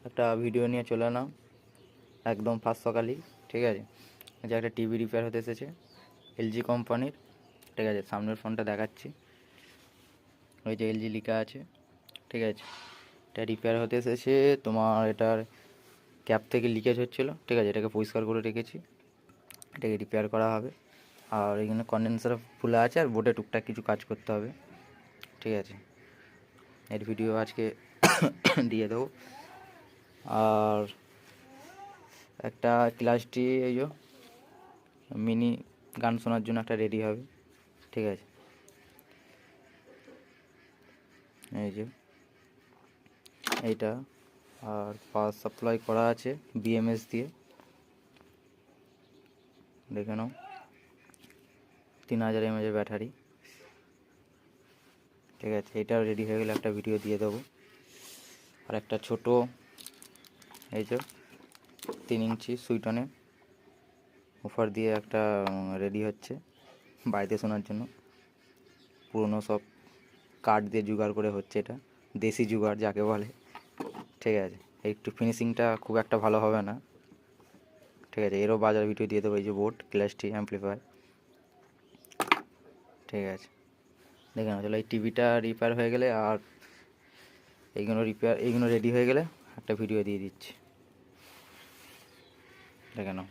একটা ভিডিও নিয়ে চলে এলাম একদম ফার্স্ট সকালই। ঠিক আছে, যে একটা টিভি রিপেয়ার হতে এসেছে এলজি কোম্পানির। ঠিক আছে, সামনের ফোনটা দেখাচ্ছি, ওই যে এলজি লেখা আছে। ঠিক আছে, এটা রিপেয়ার হতে এসেছে। তোমার এটার ক্যাপ থেকে লিকেজ হচ্ছিলো। ঠিক আছে, এটাকে পরিষ্কার করে রেখেছি, এটাকে রিপেয়ার করা হবে। আর এখানে কন্ডেন্সার ফুলে আছে, আর বোর্ডে টুকটাক কিছু কাজ করতে হবে। ঠিক আছে, এর ভিডিও আজকে দিয়ে দেবো। আর একটা ক্লাসটি এই যে মিনি গান শোনার জন্য একটা রেডি হবে। ঠিক আছে, এই যে এইটা। আর পাওয়ার সাপ্লাই করা আছে বিএমএস দিয়ে, দেখে নাও, 3000 mAh ব্যাটারি। ঠিক আছে, এটাও রেডি হয়ে গেলে একটা ভিডিও দিয়ে দেবো। আর একটা ছোট এই যে 3 ইঞ্চি সুইটনে অফার দিয়ে একটা রেডি হচ্ছে বাড়িতে শোনার জন্য। পুরনো সব কাঠ দিয়ে জোগাড় করে হচ্ছে, এটা দেশি জোগাড় যাকে বলে। ঠিক আছে, একটু ফিনিশিংটা খুব একটা ভালো হবে না। ঠিক আছে, এরও বাজার ভিডিও দিয়ে দেবো। এই যে বোর্ড ক্লাসটি অ্যাম্পলিফায়ার। ঠিক আছে, দেখে নাও। চলো, এই টিভিটা রিপেয়ার হয়ে গেলে আর এইগুলো রেডি হয়ে গেলে একটা ভিডিও দিয়ে দিচ্ছি, দেখে নাও।